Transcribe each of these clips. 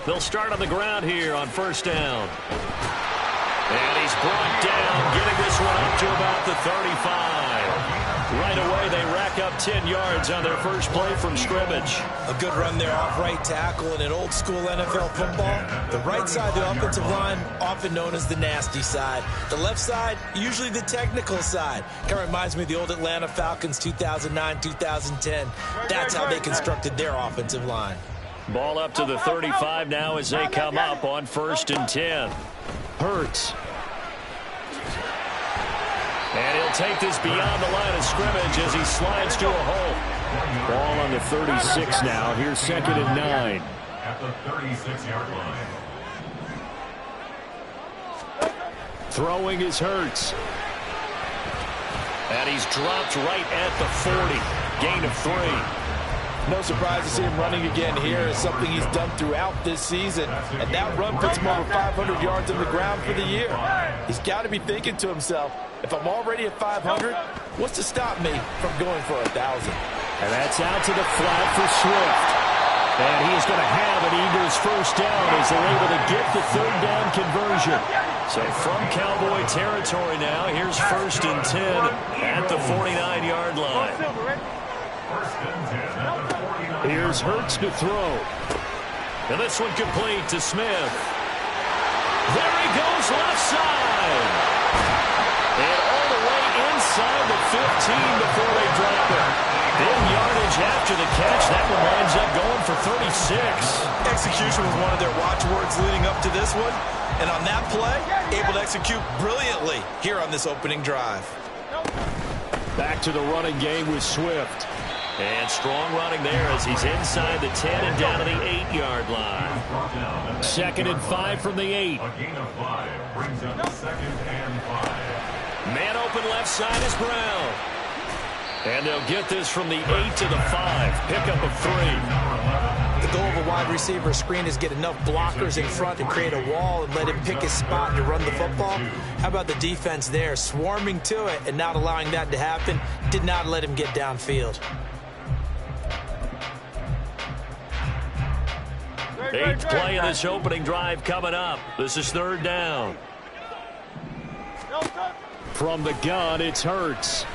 They'll start on the ground here on first down. And he's brought down, getting this one up to about the 35. Right away, they rack up 10 yards on their first play from scrimmage. A good run there off right tackle in an old-school NFL football. The right side of the offensive line, often known as the nasty side. The left side, usually the technical side. Kind of reminds me of the old Atlanta Falcons 2009, 2010. That's how they constructed their offensive line. Ball up to the 35 now as they come up on 1st and 10. Hurts. And he'll take this beyond the line of scrimmage as he slides to a hole. Ball on the 36 now. Here's 2nd and 9. At the 36-yard line. Throwing is Hurts. And he's dropped right at the 40. Gain of 3. No surprise to see him running again here. It's something he's done throughout this season. And that run puts him over 500 yards on the ground for the year. He's got to be thinking to himself, if I'm already at 500, what's to stop me from going for 1,000? And that's out to the flat for Swift. And he's going to have an Eagles first down as they're able to get the 3rd down conversion. So from Cowboy territory now, here's 1st and 10 at the 49-yard line. Here's Hurts to throw. And this one complete to Smith. There he goes left side. And all the way inside the 15 before they drop it. Then yardage after the catch. That one winds up going for 36. Execution was one of their watchwords leading up to this one. And on that play, able to execute brilliantly here on this opening drive. Back to the running game with Swift. And strong running there as he's inside the 10 and down to the 8-yard line. 2nd and 5 from the 8. A gain of 5 brings up 2nd and 5. Man open left side is Brown. And they'll get this from the 8 to the 5. Pickup of 3. The goal of a wide receiver screen is get enough blockers in front to create a wall and let him pick his spot to run the football. How about the defense there, swarming to it and not allowing that to happen? Did not let him get downfield. 8th play of this opening drive coming up. This is 3rd down. From the gun, it's Hurts. He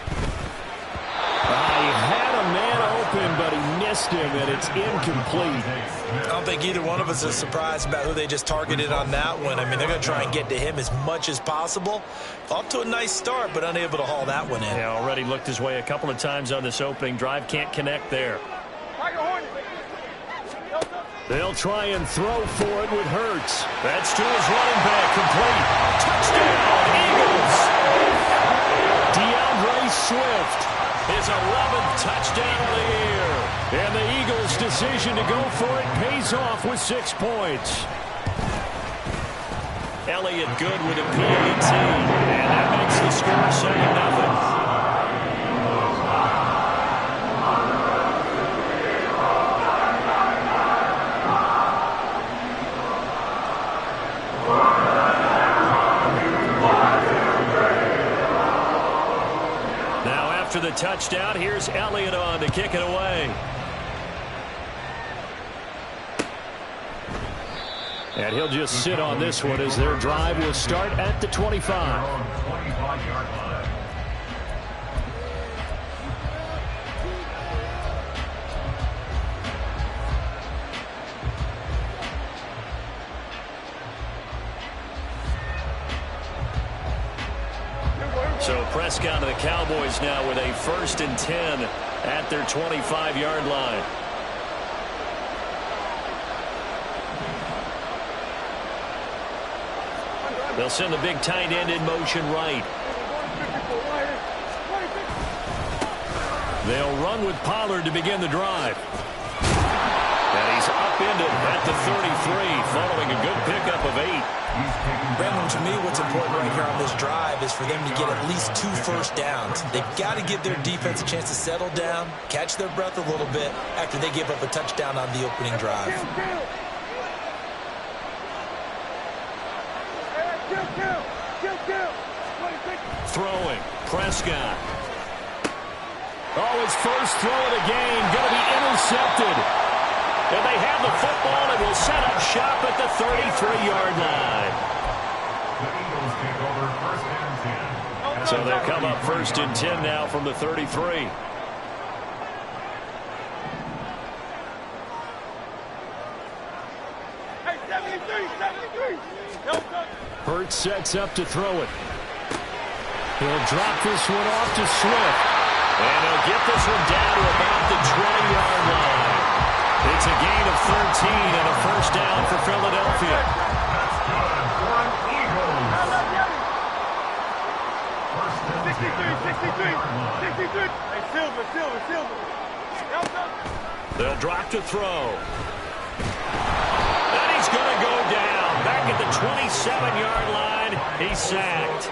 had a man open, but he missed him, and it's incomplete. I don't think either one of us is surprised about who they just targeted on that one. I mean, they're going to try and get to him as much as possible. Off to a nice start, but unable to haul that one in. Yeah, already looked his way a couple of times on this opening drive. Can't connect there. They'll try and throw for it with Hurts. That's to his running back, complete. Touchdown, Eagles! DeAndre Swift, his 11th touchdown of the year. And the Eagles' decision to go for it pays off with 6 points. Elliott good with a PAT, and that makes the score 7-0. After the touchdown, here's Elliott on to kick it away. And he'll just sit on this one as their drive will start at the 25. So Prescott of the Cowboys now with a 1st and 10 at their 25-yard line. They'll send the big tight end in motion right. They'll run with Pollard to begin the drive. And he's upended at the 33 following a good pickup of 8. Brandon, to me, what's important right here on this drive is for them to get at least 2 first downs. They've got to give their defense a chance to settle down, catch their breath a little bit after they give up a touchdown on the opening drive. Throwing, Prescott. Oh, his first throw of the game, going to be intercepted. And they have the football and will set up shop at the 33-yard line. The Eagles take over first and 10. So they'll come up first and 10 now from the 33. Hurts sets up to throw it. He'll drop this one off to Swift. And he'll get this one down to about the 20-yard line. It's a gain of 13 and a first down for Philadelphia. That's good for an Eagles. 63. Hey, Silver. They'll drop to throw. And he's going to go down. Back at the 27-yard line, he's sacked.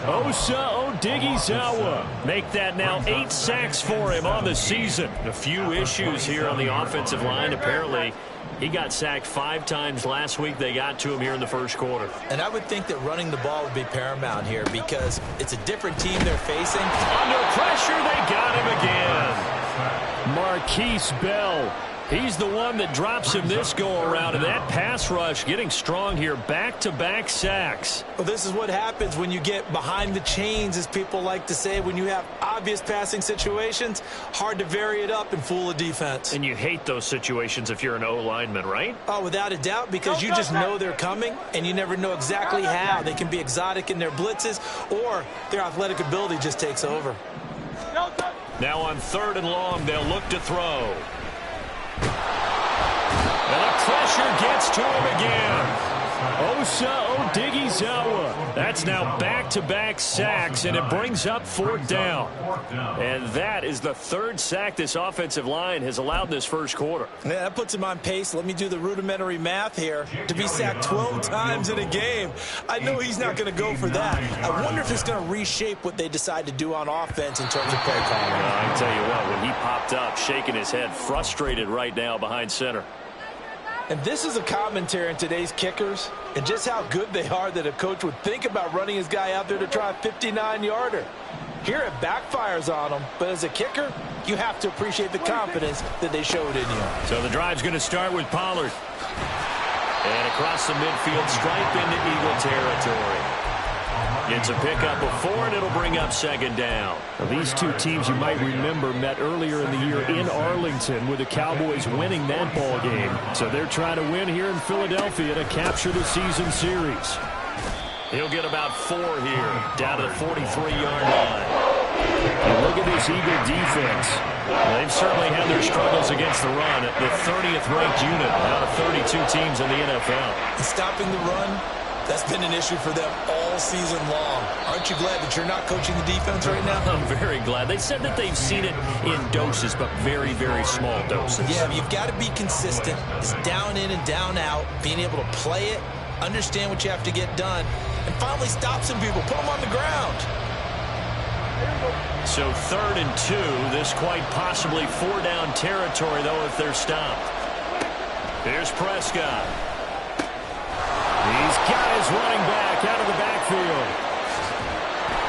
Osa Odighizuwa make that now 8 sacks for him on the season. A few issues here on the offensive line. Apparently, he got sacked 5 times last week. They got to him here in the first quarter. And I would think that running the ball would be paramount here because it's a different team they're facing. Under pressure, they got him again. Marquise Bell. He's the one that drops him this go-around, and that pass rush getting strong here. Back-to-back sacks. Well, this is what happens when you get behind the chains, as people like to say. When you have obvious passing situations, hard to vary it up and fool a defense. And you hate those situations if you're an O-lineman, right? Oh, without a doubt, because you just know they're coming, and you never know exactly how. They can be exotic in their blitzes, or their athletic ability just takes over. Now on 3rd and long, they'll look to throw. And the pressure gets to him again. Osa Odighizuwa. That's now back-to-back sacks, and it brings up 4th down. And that is the 3rd sack this offensive line has allowed this first quarter. Yeah, that puts him on pace. Let me do the rudimentary math here. To be sacked 12 times in a game, I know he's not going to go for that. I wonder if it's going to reshape what they decide to do on offense in terms of play calling. I can tell you what, when he popped up, shaking his head, frustrated right now behind center. And this is a commentary on today's kickers and just how good they are that a coach would think about running his guy out there to try a 59-yarder. Here it backfires on him, but as a kicker, you have to appreciate the confidence that they showed in you. So the drive's going to start with Pollard. And across the midfield, stripe into Eagle territory. It's a pickup of 4, and it'll bring up 2nd down. Now, these two teams you might remember met earlier in the year in Arlington with the Cowboys winning that ball game. So they're trying to win here in Philadelphia to capture the season series. He'll get about 4 here, down to the 43-yard line. And look at this Eagle defense. They've certainly had their struggles against the run. The 30th ranked unit out of 32 teams in the NFL. And stopping the run, that's been an issue for them all season long. Aren't you glad that you're not coaching the defense right now? I'm very glad. They said that they've seen it in doses, but very, very small doses. Yeah, you've got to be consistent. It's down in and down out, being able to play it, understand what you have to get done, and finally stop some people, put them on the ground. So 3rd and 2, this quite possibly 4-down territory, though, if they're stopped. Here's Prescott. He's got his running back out of the backfield.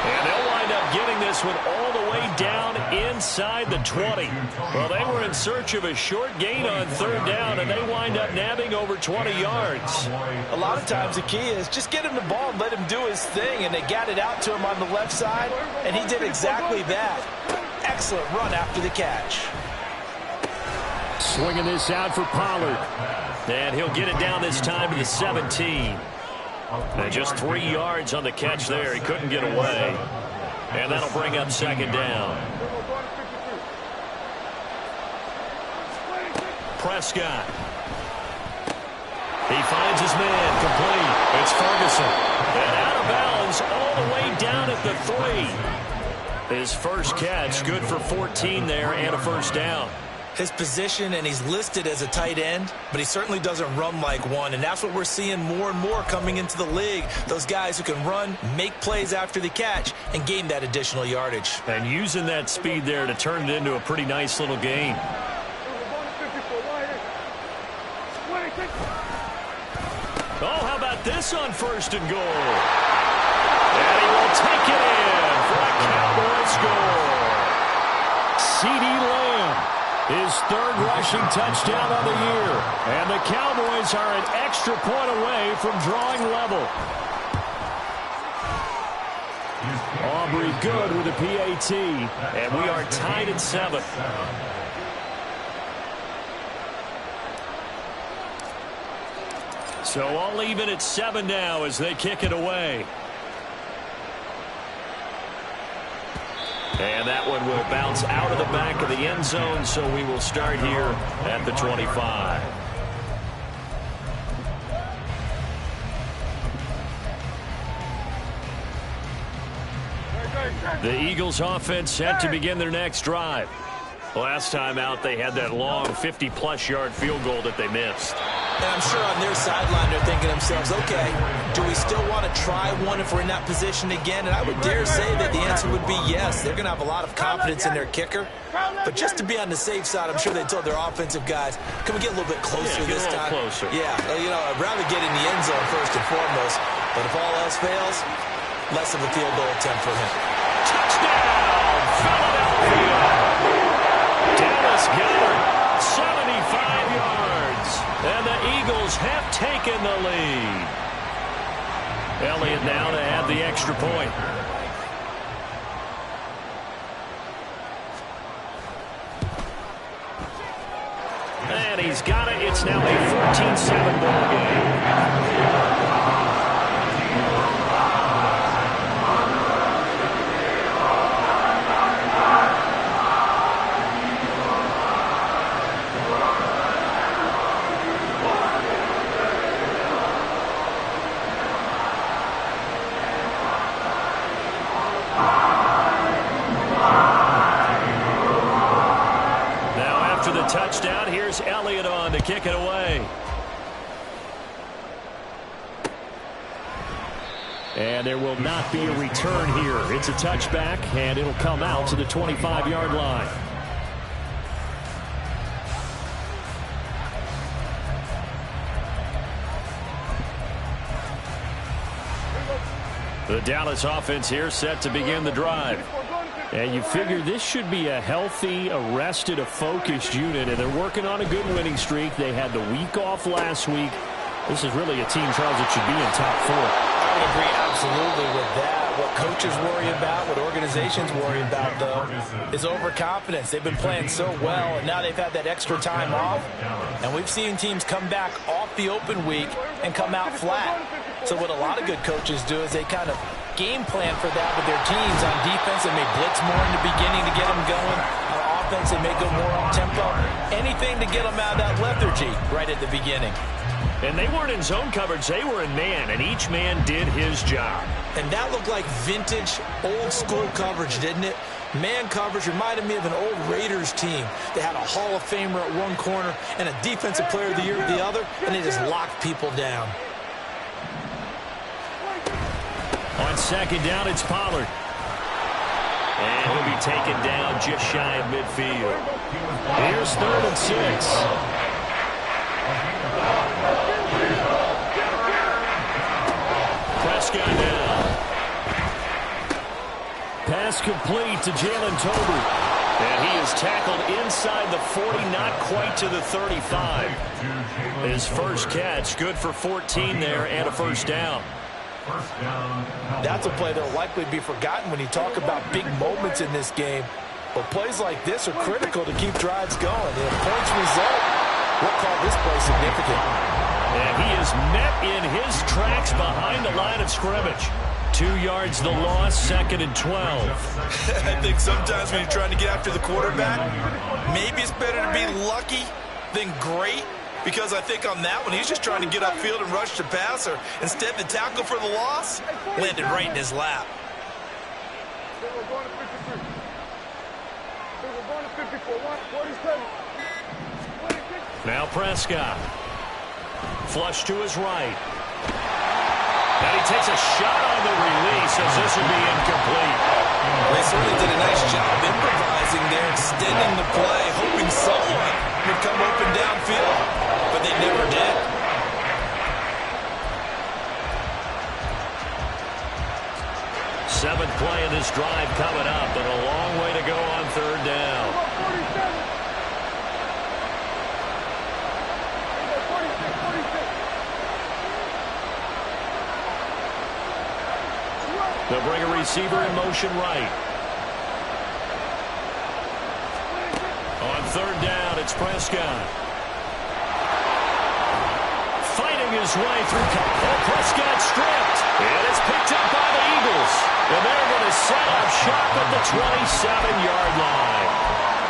And they'll wind up getting this one all the way down inside the 20. Well, they were in search of a short gain on 3rd down, and they wind up nabbing over 20 yards. A lot of times the key is just get him the ball and let him do his thing, and they got it out to him on the left side, and he did exactly that. Excellent run after the catch. Swinging this out for Pollard. And he'll get it down this time to the 17. And just 3 yards on the catch there. He couldn't get away. And that'll bring up 2nd down. Prescott. He finds his man complete. It's Ferguson. And out of bounds all the way down at the 3. His first catch, good for 14 there and a first down. His position, and he's listed as a tight end, but he certainly doesn't run like one, and that's what we're seeing more and more coming into the league. Those guys who can run, make plays after the catch, and gain that additional yardage. And using that speed there to turn it into a pretty nice little game. Oh, how about this on 1st and goal? And he will take it in for a Cowboy score. CeeDee Lamb, his 3rd rushing touchdown of the year. And the Cowboys are an extra point away from drawing level. Aubrey good with a PAT. And we are tied at 7. So all even at 7 now as they kick it away. And that one will bounce out of the back of the end zone, so we will start here at the 25. The Eagles offense set to begin their next drive. Last time out, they had that long 50-plus yard field goal that they missed. And I'm sure on their sideline they're thinking to themselves, okay, do we still want to try one if we're in that position again? And I would dare say that the answer would be yes. They're going to have a lot of confidence in their kicker. But just to be on the safe side, I'm sure they told their offensive guys, can we get a little bit closer this time? Closer. Yeah, you know, I'd rather get in the end zone first and foremost. But if all else fails, less of a field goal attempt for him. Touchdown, Philadelphia! Dallas Goedert, 75 yards. And the Eagles have taken the lead. Elliott now to add the extra point. And he's got it. It's now a 14-7 ball game. Touchdown. Here's Elliott on to kick it away. And there will not be a return here. It's a touchback, and it'll come out to the 25-yard line. The Dallas offense here set to begin the drive. And you figure this should be a healthy, a rested, a focused unit, and they're working on a good winning streak. They had the week off last week. This is really a team, Charles, that should be in top 4. I would agree absolutely with that. What coaches worry about, what organizations worry about, though, is overconfidence. They've been playing so well, and now they've had that extra time off. And we've seen teams come back off the open week and come out flat. So what a lot of good coaches do is they kind of game plan for that with their teams. On defense, they may blitz more in the beginning to get them going. On offense, they may go more up-tempo. Anything to get them out of that lethargy right at the beginning. And they weren't in zone coverage. They were in man, and each man did his job. And that looked like vintage, old-school coverage, didn't it? Man coverage reminded me of an old Raiders team. They had a Hall of Famer at one corner and a Defensive Player of the Year at the other, and they just locked people down. On second down, it's Pollard. And he'll be taken down just shy of midfield. Here's 3rd and 6. Prescott now. Pass complete to Jalen Tolbert. And he is tackled inside the 40, not quite to the 35. His first catch, good for 14 there and a first down. That's a play that will likely be forgotten when you talk about big moments in this game. But plays like this are critical to keep drives going. If points result, we'll call this play significant. And he is met in his tracks behind the line of scrimmage. 2 yards the loss, 2nd and 12. I think sometimes when you're trying to get after the quarterback, maybe it's better to be lucky than great. Because I think on that one, he's just trying to get upfield and rush the passer. Instead, the tackle for the loss landed right in his lap. Now Prescott. Flush to his right. And he takes a shot on the release as this will be incomplete. They certainly did a nice job improvising there, extending the play, hoping someone would come open downfield, but they never did. Seventh play of this drive coming up, but a long way to go on 3rd down. They'll bring a receiver in motion right. On third down, it's Prescott. Fighting his way through. Prescott stripped. And it's picked up by the Eagles. And they're going to set up shop at the 27-yard line.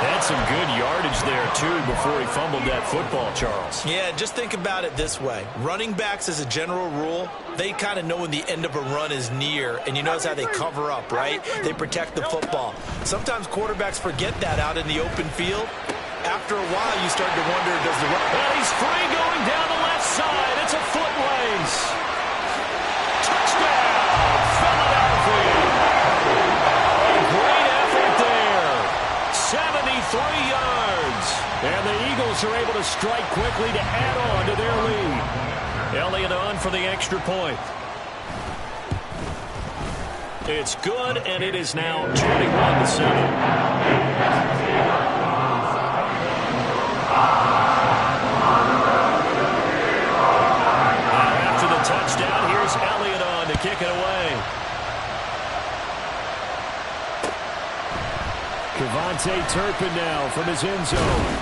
Had some good yardage there, too, before he fumbled that football, Charles. Yeah, just think about it this way. Running backs, as a general rule, they kind of know when the end of a run is near, and you notice how they cover up, right? They protect the football. Sometimes quarterbacks forget that out in the open field. After a while, you start to wonder, does the run... Well, he's free going down the left side. It's a foot race. Touchdown, Philadelphia. A great effort there. 73 yards. And the Eagles are able to strike quickly to add on to their lead. Elliott on for the extra point. It's good, and it is now 21-7. Touchdown. Here's Elliott on to kick it away. Kevontae Turpin now from his end zone.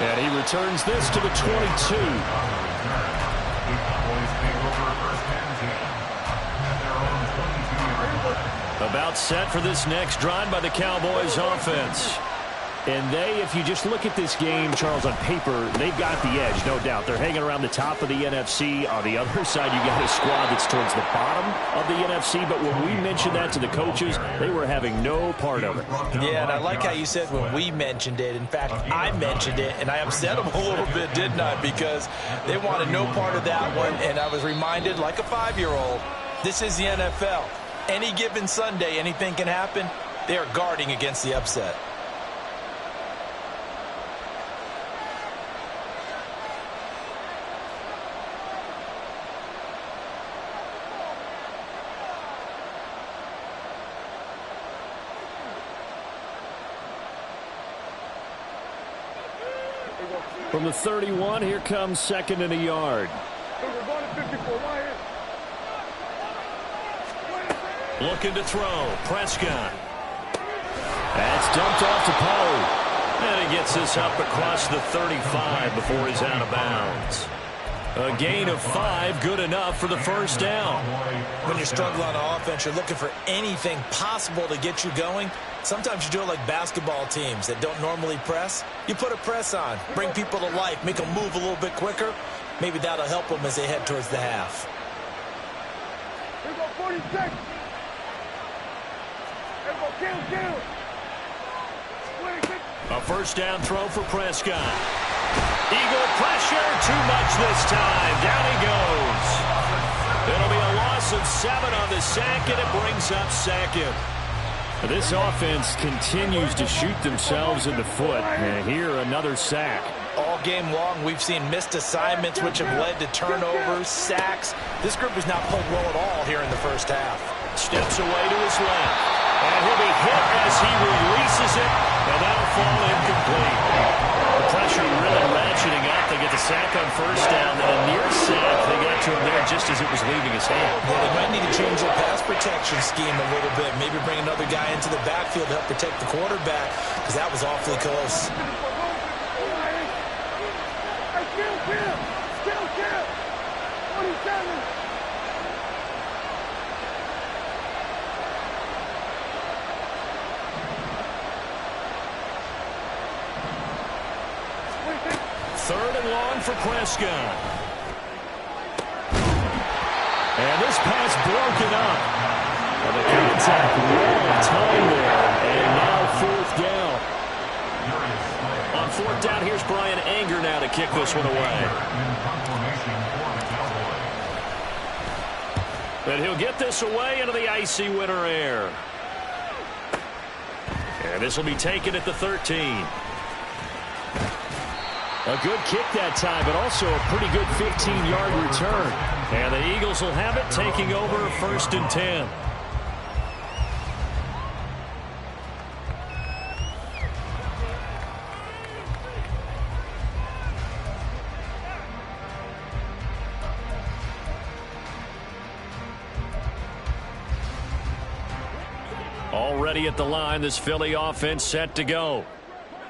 And he returns this to the 22. About set for this next drive by the Cowboys offense. And they, if you just look at this game, Charles, on paper, they've got the edge, no doubt. They're hanging around the top of the NFC. On the other side, you got a squad that's towards the bottom of the NFC. But when we mentioned that to the coaches, they were having no part of it. Yeah, and I like how you said when we mentioned it. In fact, I mentioned it, and I upset them a little bit, didn't I? Because they wanted no part of that one. And I was reminded, like a 5-year-old, this is the NFL. Any given Sunday, anything can happen. They are guarding against the upset. From the 31, here comes second and a yard. Looking to throw. Prescott. That's dumped off to Poe. And he gets this up across the 35 before he's out of bounds. A gain of 5, good enough for the first down. When you're struggling on offense, you're looking for anything possible to get you going. Sometimes you do it like basketball teams that don't normally press. You put a press on, bring people to life, make them move a little bit quicker. Maybe that'll help them as they head towards the half. Here go 46. Here go kill. A first down throw for Prescott. Eagle pressure, too much this time. Down he goes. It'll be a loss of 7 on the sack, and it brings up second. This offense continues to shoot themselves in the foot. And here, another sack. All game long, we've seen missed assignments, which have led to turnovers, sacks. This group has not played well at all here in the first half. Steps away to his left. And he'll be hit as he releases it, and that'll fall incomplete. The pressure really ratcheting up. They get the sack on first down, then a near sack. They got to him there just as it was leaving his hand. Well, they might need to change their pass protection scheme a little bit. Maybe bring another guy into the backfield to help protect the quarterback, because that was awfully close. Kill. 27. Third and long for Prescott. And this pass broken up. And the contact long time there. And now fourth down. On fourth down, here's Brian Anger now to kick this one away. And he'll get this away into the icy winter air. And this will be taken at the 13. A good kick that time, but also a pretty good 15-yard return. And the Eagles will have it, taking over first and 10. ready at the line. This Philly offense set to go.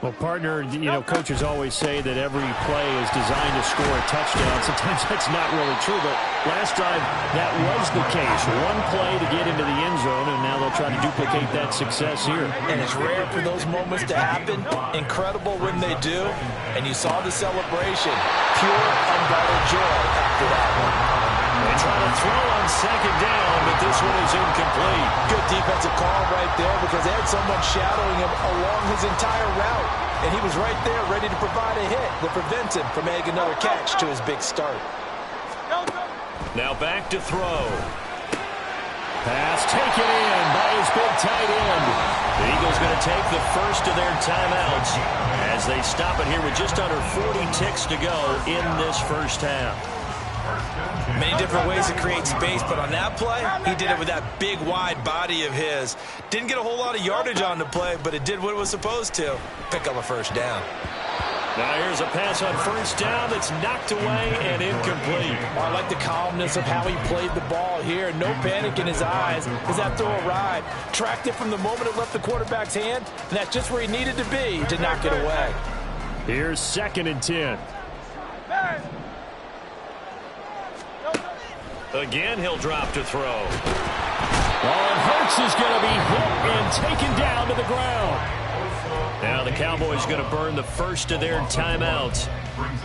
Well, partner, coaches always say that every play is designed to score a touchdown. Sometimes that's not really true, but last drive, that was the case. One play to get into the end zone, and now they'll try to duplicate that success here. And it's rare for those moments to happen. Incredible when they do. And you saw the celebration. Pure, unbridled joy after that one. They try to throw on second down, but this one is incomplete. Good defensive call right there because they had someone shadowing him along his entire route. And he was right there ready to provide a hit that prevents him from making another catch to his big start. Now back to throw. Pass taken in by his big tight end. The Eagles going to take the first of their timeouts as they stop it here with just under 40 ticks to go in this first half. Many different ways to create space, but on that play, he did it with that big, wide body of his. Didn't get a whole lot of yardage on the play, but it did what it was supposed to. Pick up a first down. Now here's a pass on first down that's knocked away and incomplete. I like the calmness of how he played the ball here. No panic in his eyes as that throw arrived. Tracked it from the moment it left the quarterback's hand, and that's just where he needed to be to knock it away. Here's 2nd and 10. Again, he'll drop to throw. And Hurts is going to be hit and taken down to the ground. Now the Cowboys going to burn the first of their timeouts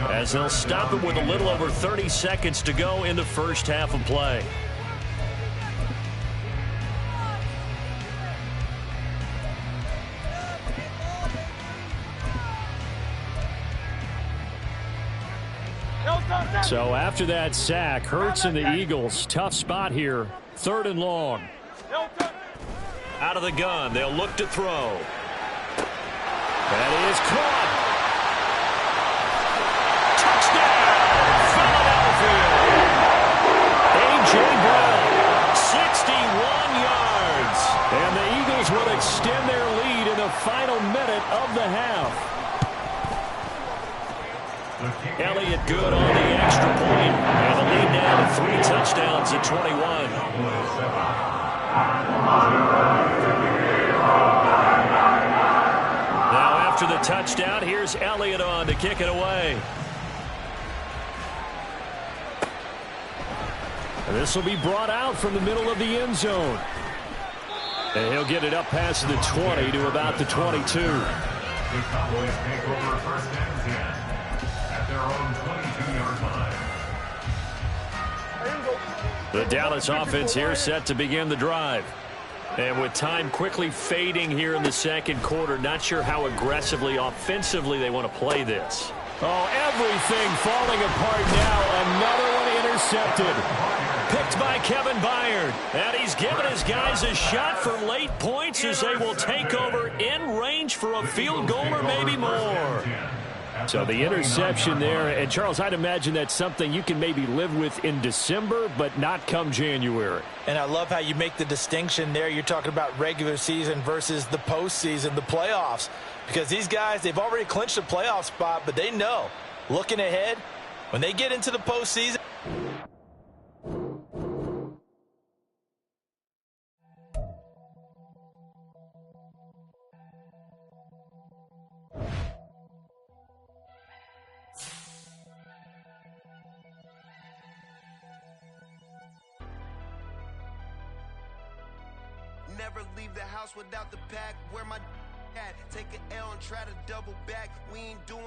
as they'll stop it with a little over 30 seconds to go in the first half of play. So after that sack, Hurts and the Eagles, tough spot here. 3rd and long. Out of the gun, they'll look to throw. That is caught. Touchdown, Philadelphia. A.J. Brown. 61 yards. And the Eagles will extend their lead in the final minute of the half. Elliott good on the extra point. And the lead now to 3 touchdowns at 21. Now after the touchdown, here's Elliott on to kick it away. And this will be brought out from the middle of the end zone. And he'll get it up past the 20 to about the 22. The Cowboys take over 1st and 10 at their own 22-yard line. The Dallas offense here set to begin the drive. And with time quickly fading here in the second quarter, not sure how aggressively, offensively they want to play this. Oh, everything falling apart now. Another one intercepted. Picked by Kevin Byard. And he's given his guys a shot for late points as they will take over in range for a field goal or maybe more. So the interception there. And, Charles, I'd imagine that's something you can maybe live with in December, but not come January. And I love how you make the distinction there. You're talking about regular season versus the postseason, the playoffs. Because these guys, they've already clinched a playoff spot, but they know, looking ahead, when they get into the postseason. Never leave the house without the pack. Where my at? Take an L and try to double back. We ain't doing